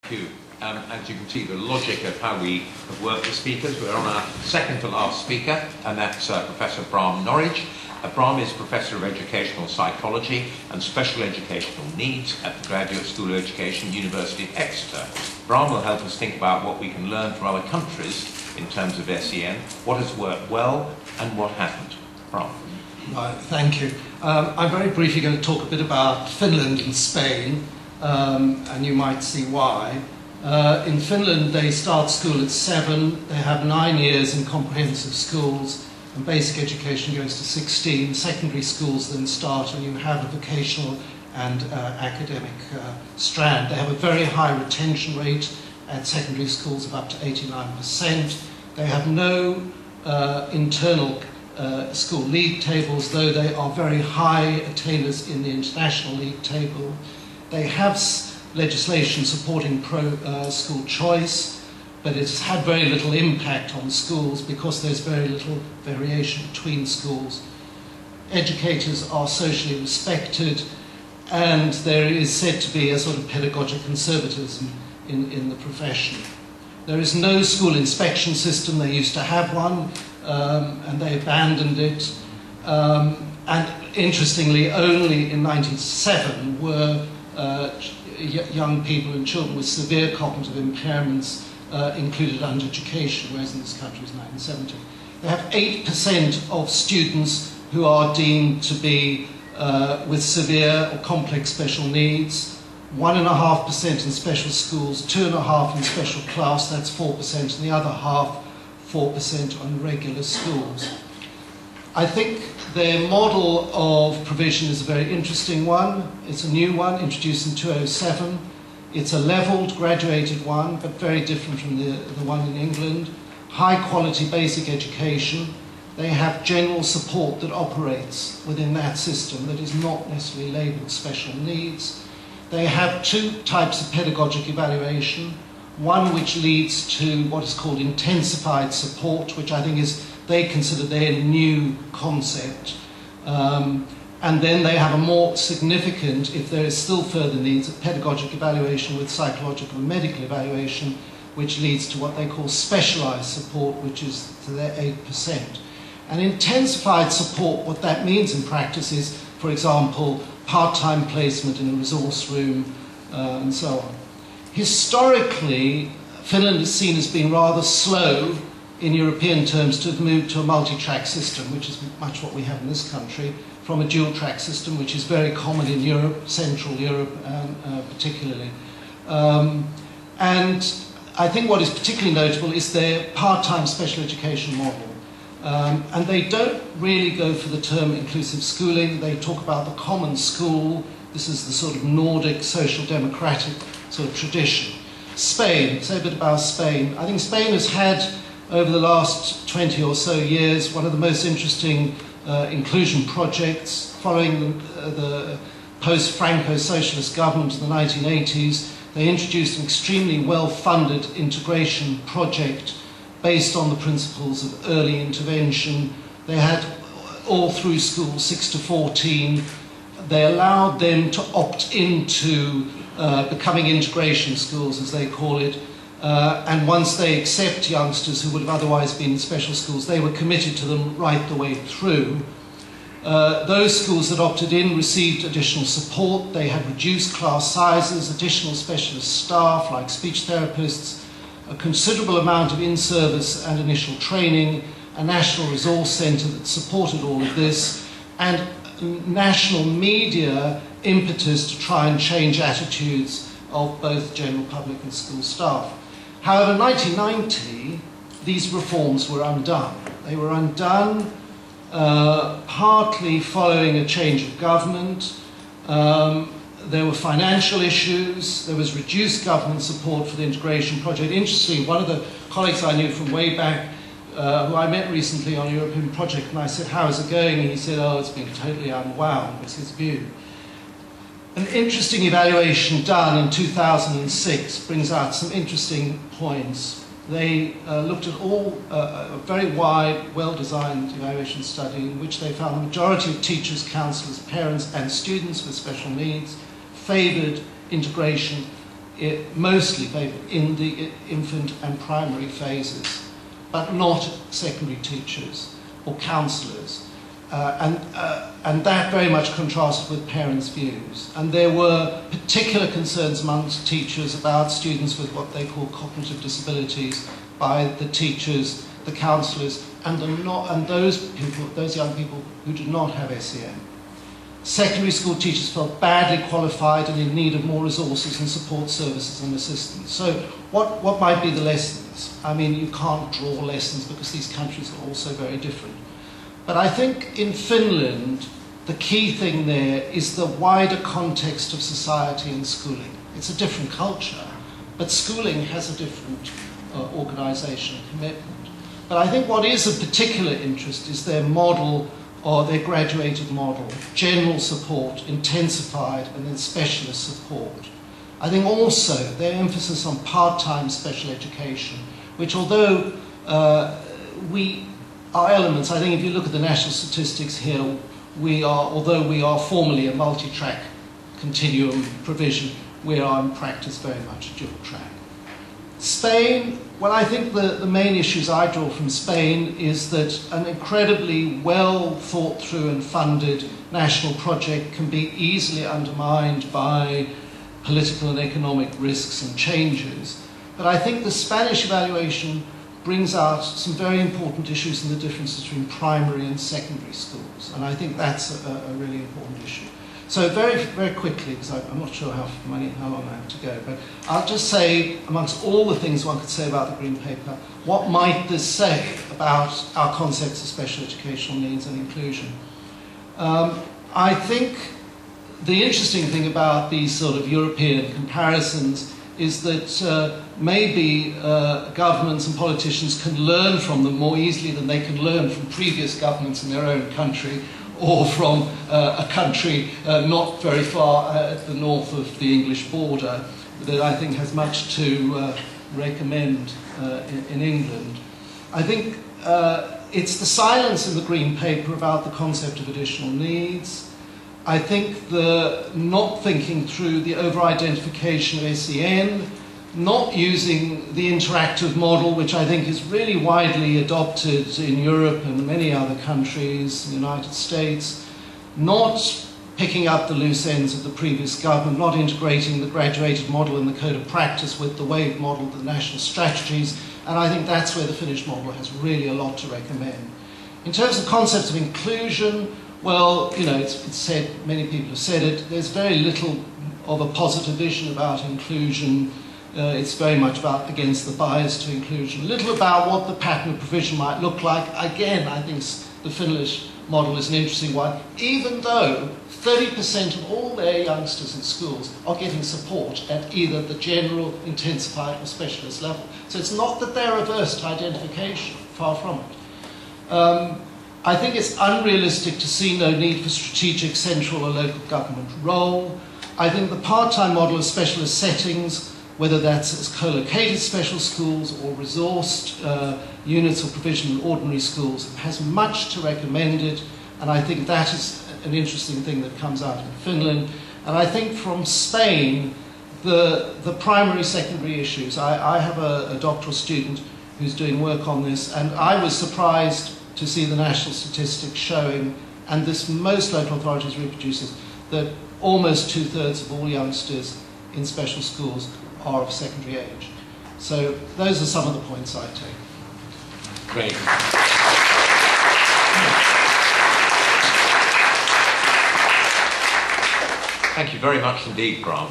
Thank you. As you can see, the logic of how we have worked with speakers, we're on our second to last speaker, and that's Professor Brahm Norwich. Brahm is Professor of Educational Psychology and Special Educational Needs at the Graduate School of Education, University of Exeter. Brahm will help us think about what we can learn from other countries in terms of SEN, what has worked well and what hasn't. Brahm. Right, thank you. I'm very briefly going to talk a bit about Finland and Spain, and you might see why. In Finland, they start school at 7, they have 9 years in comprehensive schools, and basic education goes to 16. Secondary schools then start, and you have a vocational and academic strand. They have a very high retention rate at secondary schools of up to 89%. They have no internal school league tables, though they are very high attainers in the international league table. They have legislation supporting school choice, but it's had very little impact on schools because there's very little variation between schools. Educators are socially respected, and there is said to be a sort of pedagogic conservatism in the profession. There is no school inspection system. They used to have one, and they abandoned it. And interestingly, only in 1997 were young people and children with severe cognitive impairments included under education, whereas in this country it was 1970. They have 8% of students who are deemed to be with severe or complex special needs, 1.5% in special schools, 2.5% in special class, that's 4%, and the other half, 4% on regular schools. I think their model of provision is a very interesting one. It's a new one, introduced in 2007. It's a levelled, graduated one, but very different from the one in England. High quality basic education. They have general support that operates within that system that is not necessarily labelled special needs. They have 2 types of pedagogic evaluation. One which leads to what is called intensified support, which I think is, they consider their new concept. And then they have a more significant, if there is still further needs, pedagogic evaluation with psychological and medical evaluation, which leads to what they call specialised support, which is to their 8%. And intensified support, what that means in practice is, for example, part-time placement in a resource room, and so on. Historically, Finland is seen as being rather slow in European terms to have moved to a multi-track system, which is much what we have in this country, from a dual-track system, which is very common in Europe, Central Europe particularly. And I think what is particularly notable is their part-time special education model. And they don't really go for the term inclusive schooling. They talk about the common school. This is the sort of Nordic social democratic sort of tradition. Spain, say a bit about Spain. I think Spain has had, over the last 20 or so years, one of the most interesting inclusion projects following the post-Franco socialist government in the 1980s. They introduced an extremely well-funded integration project based on the principles of early intervention. They had all through school 6 to 14. They allowed them to opt into becoming integration schools, as they call it. And once they accept youngsters who would have otherwise been in special schools, they were committed to them right the way through. Those schools that opted in received additional support. They had reduced class sizes, additional specialist staff like speech therapists, a considerable amount of in-service and initial training, a national resource centre that supported all of this, and national media impetus to try and change attitudes of both general public and school staff. However, in 1990, these reforms were undone. They were undone partly following a change of government. There were financial issues. There was reduced government support for the integration project. Interestingly, one of the colleagues I knew from way back, who I met recently on a European project, and I said, "How is it going?" And he said, "Oh, it's been totally unwound," was his view. An interesting evaluation done in 2006 brings out some interesting points. They looked at a very wide, well-designed evaluation study in which they found the majority of teachers, counsellors, parents and students with special needs favoured integration mostly favoured in the infant and primary phases, but not secondary teachers or counsellors. And that very much contrasted with parents' views. And there were particular concerns amongst teachers about students with what they call cognitive disabilities by the teachers, the counsellors, and those young people who did not have SEN. Secondary school teachers felt badly qualified and in need of more resources and support services and assistance. So what might be the lessons? I mean, you can't draw lessons because these countries are also very different. But I think in Finland, the key thing there is the wider context of society and schooling. It's a different culture, but schooling has a different organisation and commitment. But I think what is of particular interest is their model, or their graduated model, general support, intensified, and then specialist support. I think also their emphasis on part-time special education, which although are elements, I think if you look at the national statistics here, although we are formally a multi-track continuum provision, we are in practice very much a dual track. Spain, well, I think the main issues I draw from Spain is that an incredibly well thought through and funded national project can be easily undermined by political and economic risks and changes. But I think the Spanish evaluation brings out some very important issues in the difference between primary and secondary schools. And I think that's a really important issue. So very, very quickly, because I'm not sure how long I have to go, but I'll just say, amongst all the things one could say about the Green Paper, what might this say about our concepts of special educational needs and inclusion? I think the interesting thing about these sort of European comparisons is that maybe governments and politicians can learn from them more easily than they can learn from previous governments in their own country, or from a country not very far at the north of the English border that I think has much to recommend in England. I think it's the silence in the Green Paper about the concept of additional needs. I think the not thinking through the over-identification of SEN, not using the interactive model, which I think is really widely adopted in Europe and many other countries, in the United States, not picking up the loose ends of the previous government, not integrating the graduated model in the code of practice with the WAVE model, the national strategies, and I think that's where the Finnish model has really a lot to recommend. In terms of concepts of inclusion, well, you know, it's said, many people have said it, there's very little of a positive vision about inclusion. It's very much about against the bias to inclusion. A little about what the pattern of provision might look like. Again, I think the Finnish model is an interesting one, even though 30% of all their youngsters in schools are getting support at either the general, intensified or specialist level. So it's not that they're averse to identification, far from it. I think it's unrealistic to see no need for strategic central or local government role. I think the part-time model of specialist settings, whether that's as co-located special schools or resourced units or provision in ordinary schools, has much to recommend it, and I think that is an interesting thing that comes out in Finland. And I think from Spain, the primary, secondary issues, I have a doctoral student who's doing work on this, and I was surprised to see the national statistics showing, and this most local authorities reproduces, that almost 2/3 of all youngsters in special schools are of secondary age. So those are some of the points I take. Great. Thank you very much indeed, Grant.